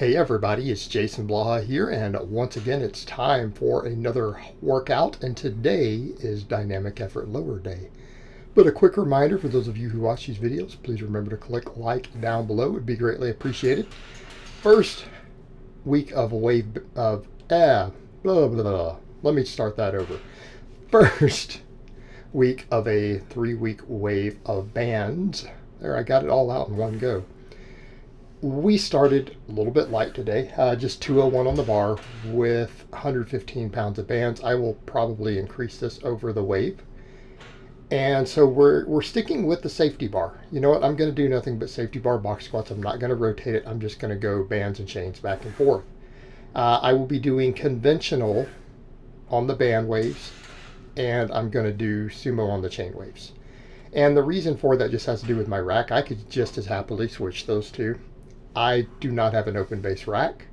Hey everybody, it's Jason Blaha here, and once again it's time for another workout, and today is Dynamic Effort Lower Day. But a quick reminder for those of you who watch these videos, please remember to click like down below, it would be greatly appreciated. First week of let me start that over. First week of a 3-week wave of bands. There, I got it all out in one go. We started a little bit light today, just 201 on the bar with 115 pounds of bands. I will probably increase this over the wave. And so we're sticking with the safety bar. You know what? I'm going to do nothing but safety bar box squats. I'm not going to rotate it. I'm just going to go bands and chains back and forth. I will be doing conventional on the band waves, and I'm going to do sumo on the chain waves. And the reason for that just has to do with my rack. I could just as happily switch those two. I do not have an open base rack.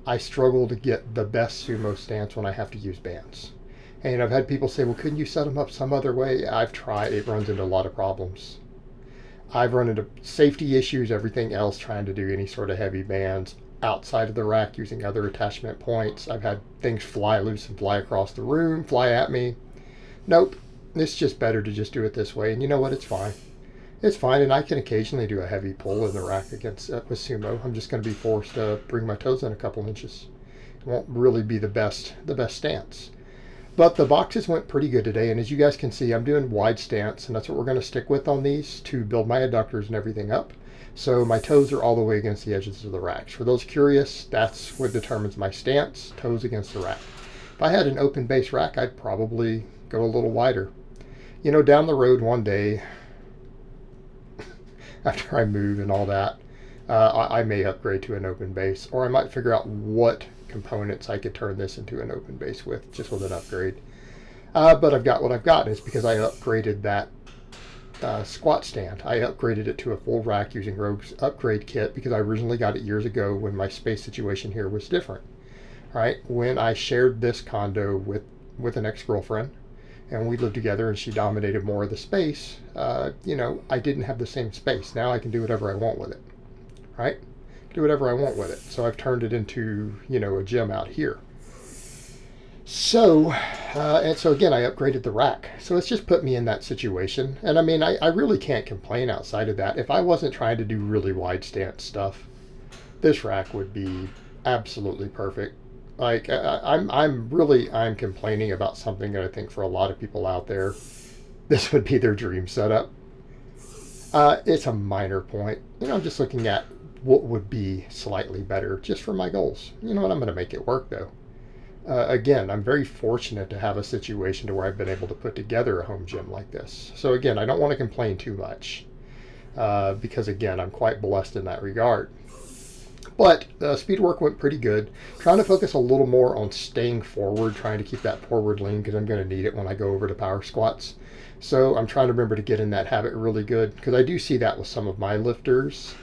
I struggle to get the best sumo stance when I have to use bands. And I've had people say, well, couldn't you set them up some other way? I've tried. It runs into a lot of problems. I've run into safety issues, everything else, trying to do any sort of heavy bands outside of the rack using other attachment points. I've had things fly loose and fly across the room, fly at me. Nope. It's just better to just do it this way. And you know what? It's fine. It's fine, and I can occasionally do a heavy pull in the rack against with sumo. I'm just going to be forced to bring my toes in a couple inches. It won't really be the best stance. But the boxes went pretty good today, and as you guys can see, I'm doing wide stance, and that's what we're going to stick with on these to build my adductors and everything up. So my toes are all the way against the edges of the racks. For those curious, that's what determines my stance, toes against the rack. If I had an open base rack, I'd probably go a little wider. You know, down the road one day, after I move and all that, I may upgrade to an open base, or I might figure out what components I could turn this into an open base with, just with an upgrade. But I've got what I've got, and it's because I upgraded that squat stand. I upgraded it to a full rack using Rogue's upgrade kit because I originally got it years ago when my space situation here was different. Right? When I shared this condo with an ex-girlfriend, and we lived together and she dominated more of the space, you know, I didn't have the same space. Now I can do whatever I want with it, right? Do whatever I want with it. So I've turned it into, you know, a gym out here. So, and so again, I upgraded the rack. So it's just put me in that situation. And I mean, I really can't complain outside of that. If I wasn't trying to do really wide stance stuff, this rack would be absolutely perfect. Like I'm complaining about something that I think for a lot of people out there, this would be their dream setup. It's a minor point. You know, I'm just looking at what would be slightly better just for my goals. You know what? I'm going to make it work though. Again, I'm very fortunate to have a situation to where I've been able to put together a home gym like this. So again, I don't want to complain too much because again, I'm quite blessed in that regard. But speed work went pretty good. Trying to focus a little more on staying forward, trying to keep that forward lean because I'm going to need it when I go over to power squats. So I'm trying to remember to get in that habit really good because I do see that with some of my lifters.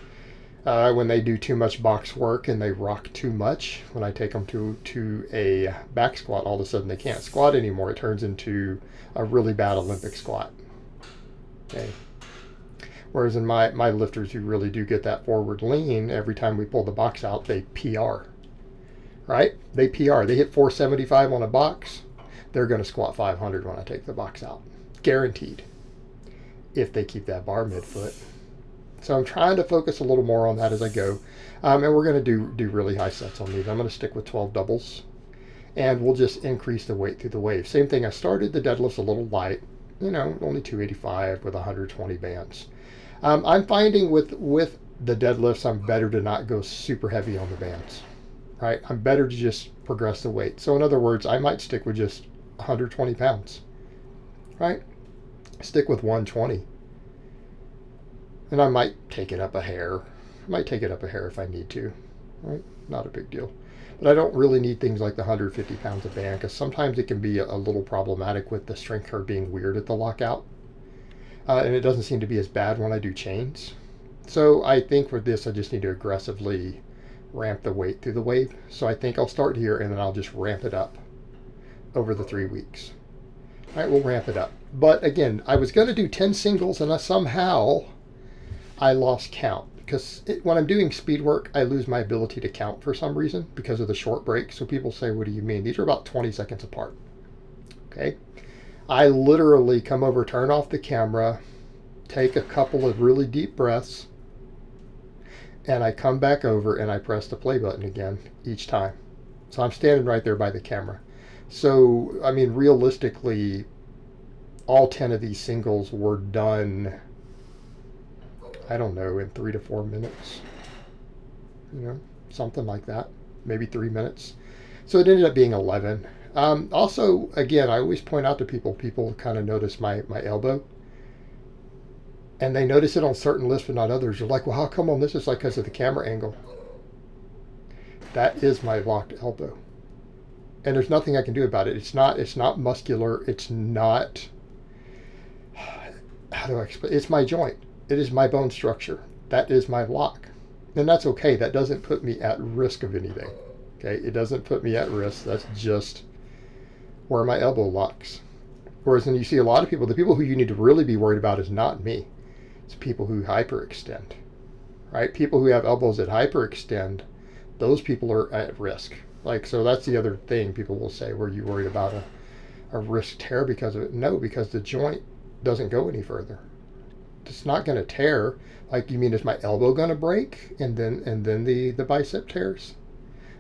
When they do too much box work and they rock too much, when I take them to a back squat, all of a sudden they can't squat anymore. It turns into a really bad Olympic squat. Okay. Whereas in my lifters who really do get that forward lean, every time we pull the box out, they PR, right? They PR. They hit 475 on a box. They're going to squat 500 when I take the box out. Guaranteed. If they keep that bar midfoot. So I'm trying to focus a little more on that as I go. And we're going to do really high sets on these. I'm going to stick with 12 doubles. And we'll just increase the weight through the wave. Same thing, I started the deadlifts a little light. You know, only 285 with 120 bands. I'm finding with the deadlifts, I'm better to not go super heavy on the bands, right? I'm better to just progress the weight. So in other words, I might stick with just 120 pounds, right? Stick with 120. And I might take it up a hair. I might take it up a hair if I need to, right? Not a big deal. But I don't really need things like the 150 pounds of band because sometimes it can be a little problematic with the strength curve being weird at the lockout. And it doesn't seem to be as bad when I do chains. So I think for this, I just need to aggressively ramp the weight through the wave. So I think I'll start here and then I'll just ramp it up over the 3 weeks. All right, we'll ramp it up. But again, I was going to do 10 singles and somehow I lost count. because when I'm doing speed work, I lose my ability to count for some reason because of the short breaks. So people say, what do you mean? These are about 20 seconds apart. Okay. I literally come over, turn off the camera, take a couple of really deep breaths, and I come back over and I press the play button again each time. So I'm standing right there by the camera. So, I mean, realistically, all 10 of these singles were done, I don't know, in 3 to 4 minutes. You know, something like that. Maybe 3 minutes. So it ended up being 11. Also, again, I always point out to people kind of notice my elbow. And they notice it on certain lifts but not others. They're like, well, how come on this? It's like because of the camera angle. That is my locked elbow. And there's nothing I can do about it. It's not muscular. It's not, how do I explain? It's my joint. It is my bone structure. That is my lock. And that's okay. That doesn't put me at risk of anything. Okay, it doesn't put me at risk. That's just where my elbow locks. Whereas when you see a lot of people, the people who you need to really be worried about is not me. It's people who hyperextend, right? People who have elbows that hyperextend, those people are at risk. Like, so that's the other thing people will say, were you worried about a wrist tear because of it? No, because the joint doesn't go any further. It's not going to tear. Like, you mean, is my elbow going to break and then the bicep tears?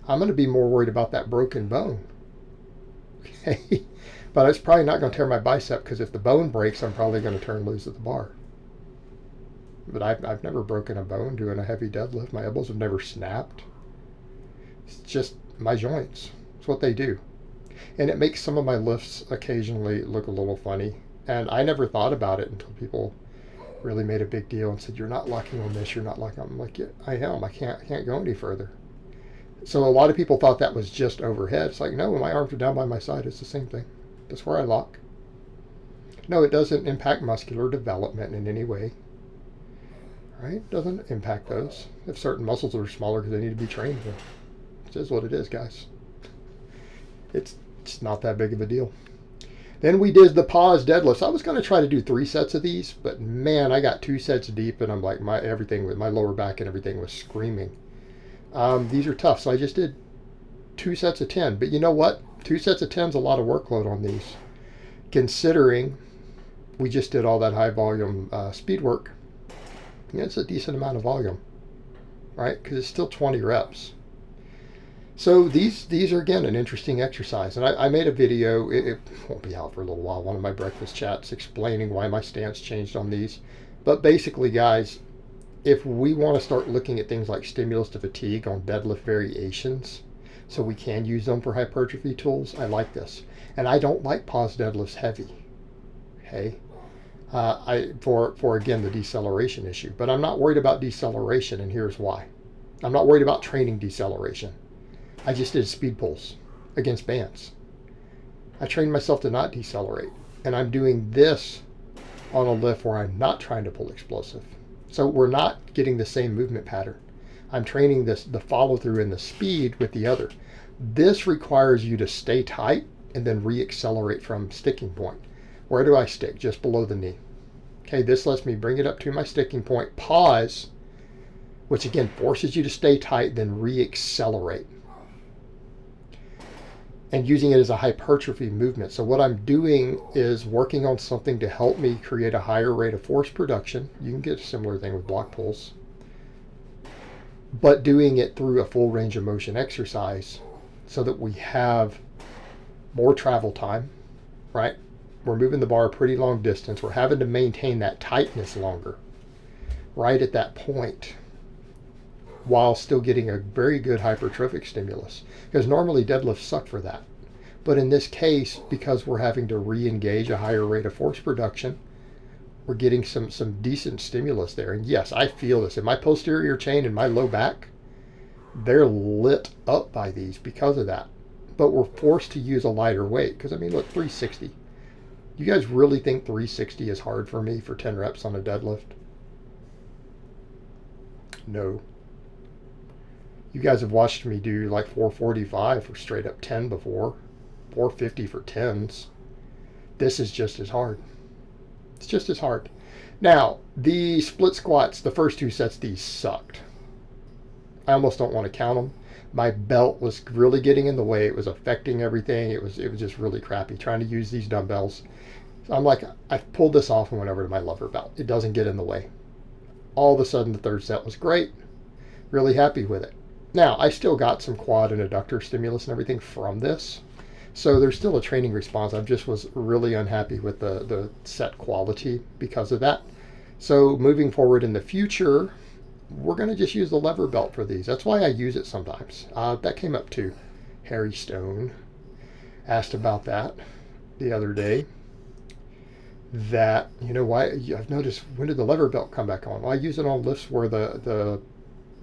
I'm going to be more worried about that broken bone. Okay, but it's probably not going to tear my bicep, because if the bone breaks, I'm probably going to turn loose at the bar. But I've never broken a bone doing a heavy deadlift. My elbows have never snapped. It's just my joints. It's what they do. And it makes some of my lifts occasionally look a little funny. And I never thought about it until people really made a big deal and said, you're not locking on this, you're not locking on. I'm like, yeah, I am. I can't go any further. So a lot of people thought that was just overhead. It's like, no, when my arms are down by my side, it's the same thing. That's where I lock. No, it doesn't impact muscular development in any way. Right? It doesn't impact those. If certain muscles are smaller because they need to be trained for. It is what it is, guys. It's not that big of a deal. Then we did the pause deadlifts. I was going to try to do 3 sets of these, but man, I got 2 sets deep, and I'm like, everything with my lower back and everything was screaming. These are tough, so I just did 2 sets of 10. But you know what? 2 sets of 10 is a lot of workload on these, considering we just did all that high volume speed work. Yeah, it's a decent amount of volume, right? Because it's still 20 reps. So these are, again, an interesting exercise. And I made a video, it won't be out for a little while, one of my breakfast chats, explaining why my stance changed on these. But basically, guys, if we want to start looking at things like stimulus to fatigue on deadlift variations, so we can use them for hypertrophy tools, I like this. And I don't like pause deadlifts heavy, okay? For again, the deceleration issue. But I'm not worried about deceleration, and here's why. I'm not worried about training deceleration. I just did speed pulls against bands. I trained myself to not decelerate. And I'm doing this on a lift where I'm not trying to pull explosive. So we're not getting the same movement pattern. I'm training the follow through and the speed with the other. This requires you to stay tight and then re-accelerate from sticking point. Where do I stick? Just below the knee. Okay, this lets me bring it up to my sticking point, pause, which again forces you to stay tight, then re-accelerate. And using it as a hypertrophy movement. So what I'm doing is working on something to help me create a higher rate of force production. You can get a similar thing with block pulls. But doing it through a full range of motion exercise so that we have more travel time, right? We're moving the bar a pretty long distance. We're having to maintain that tightness longer, right at that point, while still getting a very good hypertrophic stimulus. Because normally deadlifts suck for that. But in this case, because we're having to re-engage a higher rate of force production, we're getting some decent stimulus there. And yes, I feel this. In my posterior chain and my low back, they're lit up by these because of that. But we're forced to use a lighter weight. Because, I mean, look, 360. You guys really think 360 is hard for me for 10 reps on a deadlift? No. You guys have watched me do like 445 for straight up 10 before, 450 for 10s. This is just as hard. It's just as hard. Now, the split squats, the first 2 sets, these sucked. I almost don't want to count them. My belt was really getting in the way. It was affecting everything. It was just really crappy trying to use these dumbbells. So I'm like, I pulled this off and went over to my lever belt. It doesn't get in the way. All of a sudden, the 3rd set was great. Really happy with it. Now, I still got some quad and adductor stimulus and everything from this. So there's still a training response. I just was really unhappy with the set quality because of that. So moving forward in the future, we're going to just use the lever belt for these. That's why I use it sometimes. That came up too. Harry Stone asked about that the other day. That, why, I've noticed, when did the lever belt come back on? Well, I use it on lifts where the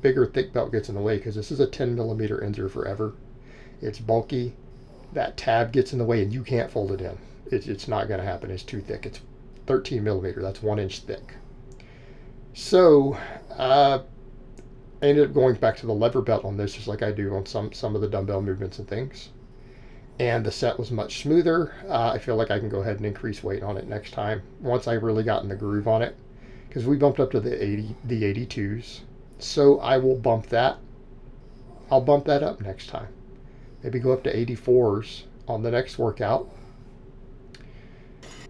bigger thick belt gets in the way, because this is a 10 millimeter Inzer Forever. It's bulky. That tab gets in the way and you can't fold it in. It's not going to happen. It's too thick. It's 13 millimeter. That's 1 inch thick. So I ended up going back to the lever belt on this, just like I do on some of the dumbbell movements and things. And the set was much smoother. I feel like I can go ahead and increase weight on it next time once I really got in the groove on it, because we bumped up to the 82s. So I will bump that. I'll bump that up next time. Maybe go up to 84s on the next workout.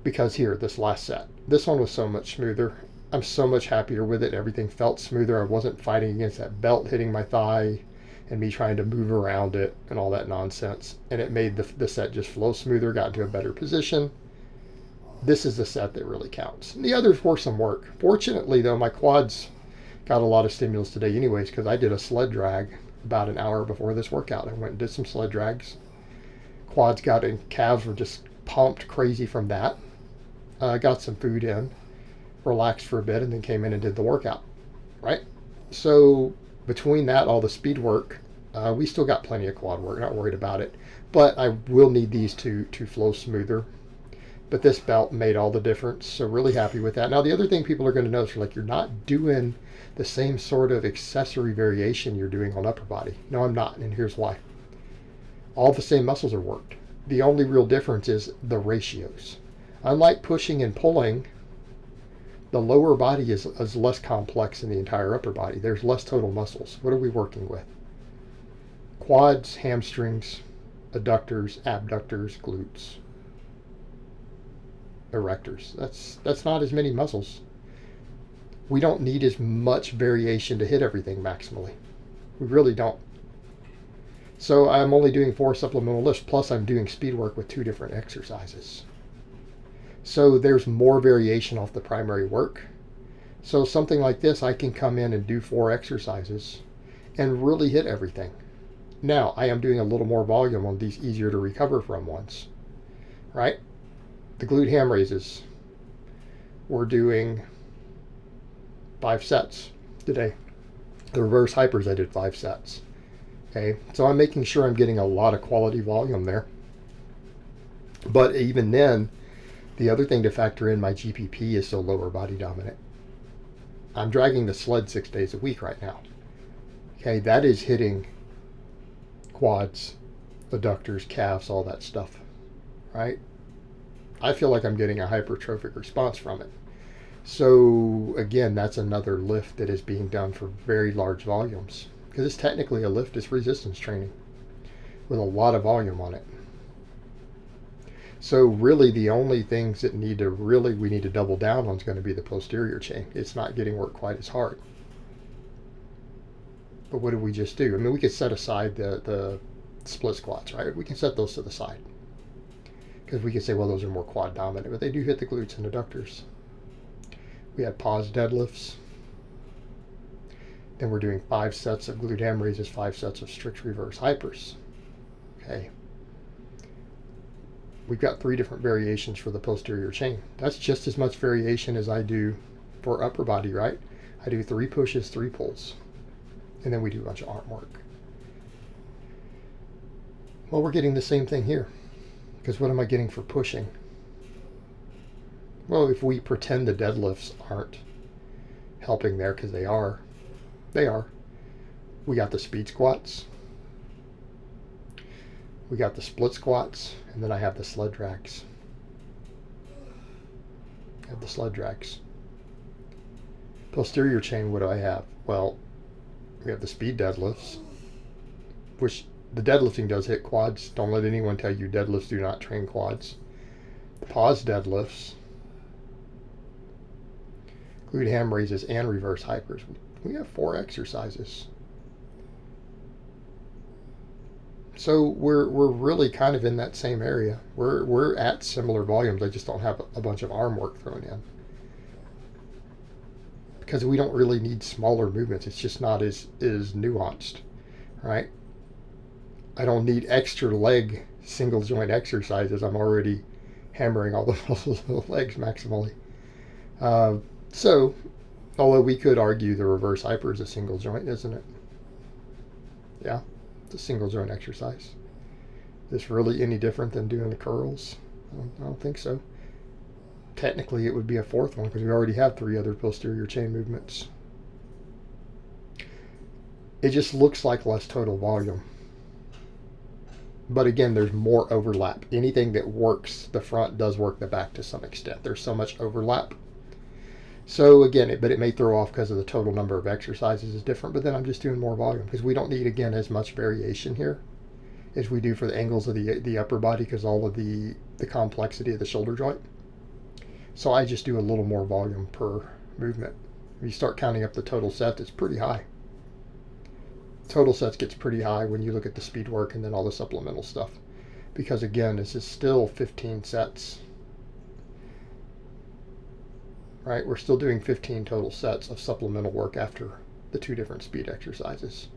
Because here, this last set, this one was so much smoother. I'm so much happier with it. Everything felt smoother. I wasn't fighting against that belt hitting my thigh and me trying to move around it and all that nonsense. And it made the set just flow smoother, got into a better position. This is the set that really counts. And the others were some work. Fortunately, though, my quads got a lot of stimulus today anyways, because I did a sled drag about an hour before this workout. I went and did some sled drags. Quads got in, calves were just pumped crazy from that. Got some food in, relaxed for a bit, and then came in and did the workout, right? So between that, all the speed work, we still got plenty of quad work, not worried about it. But I will need these to flow smoother. But this belt made all the difference, so really happy with that. Now, the other thing people are going to notice, like, you're not doing the same sort of accessory variation you're doing on upper body. No, I'm not, and here's why. All the same muscles are worked. The only real difference is the ratios. Unlike pushing and pulling, the lower body is less complex than the entire upper body. There's less total muscles. What are we working with? Quads, hamstrings, adductors, abductors, glutes, erectors. That's not as many muscles. We don't need as much variation to hit everything maximally. We really don't. So I'm only doing 4 supplemental lifts, plus I'm doing speed work with 2 different exercises. So there's more variation off the primary work. So something like this, I can come in and do 4 exercises and really hit everything. Now, I am doing a little more volume on these easier to recover from ones, right? The glute ham raises, we're doing 5 sets today. The reverse hypers, I did 5 sets. Okay, so I'm making sure I'm getting a lot of quality volume there. But even then, the other thing to factor in, my GPP is so lower body dominant. I'm dragging the sled 6 days a week right now. Okay, that is hitting quads, adductors, calves, all that stuff, right? I feel like I'm getting a hypertrophic response from it. So again, that's another lift that is being done for very large volumes, because it's technically a lift. It's resistance training with a lot of volume on it. So really the only things that we need to double down on is going to be the posterior chain. It's not getting worked quite as hard. But what did we just do? I mean, we could set aside the split squats, right? We can set those to the side, because we could say, well, those are more quad dominant, but they do hit the glutes and adductors. We had pause deadlifts. Then we're doing 5 sets of glute ham raises, 5 sets of strict reverse hypers. Okay. We've got 3 different variations for the posterior chain. That's just as much variation as I do for upper body, right? I do 3 pushes, 3 pulls. And then we do a bunch of arm work. Well, we're getting the same thing here. Because what am I getting for pushing? Well, if we pretend the deadlifts aren't helping there, because they are. We got the speed squats. We got the split squats, and then I have the sled drags. Posterior chain, what do I have? Well, we have the speed deadlifts, which the deadlifting does hit quads. Don't let anyone tell you deadlifts do not train quads. The pause deadlifts, glute ham raises, and reverse hypers. We have 4 exercises. So we're really kind of in that same area. We're at similar volumes. I just don't have a bunch of arm work thrown in, because we don't really need smaller movements. It's just not as nuanced, right? I don't need extra leg single joint exercises. I'm already hammering all the muscles of the legs maximally. So, although we could argue the reverse hyper is a single joint, isn't it? Yeah, it's a single joint exercise. Is this really any different than doing the curls? I don't think so. Technically, it would be a 4th one because we already have 3 other posterior chain movements. It just looks like less total volume. But again, there's more overlap. Anything that works the front does work the back to some extent. There's so much overlap. So again, but it may throw off because of the total number of exercises is different, but then I'm just doing more volume because we don't need, again, as much variation here as we do for the angles of the upper body because all of the complexity of the shoulder joint. So I just do a little more volume per movement. If you start counting up the total set, it's pretty high. Total sets gets pretty high when you look at the speed work and then all the supplemental stuff. Because again, this is still 15 sets. Right? We're still doing 15 total sets of supplemental work after the 2 different speed exercises.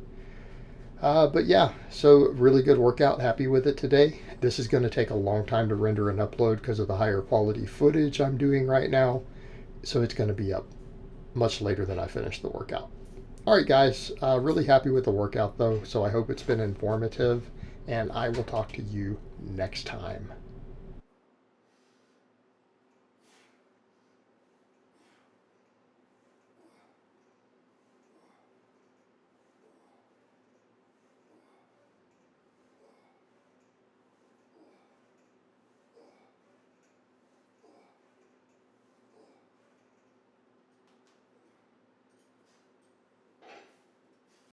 But yeah, so really good workout. Happy with it today. This is going to take a long time to render and upload because of the higher quality footage I'm doing right now. So it's going to be up much later than I finish the workout. All right, guys, really happy with the workout, though, so I hope it's been informative, and I will talk to you next time.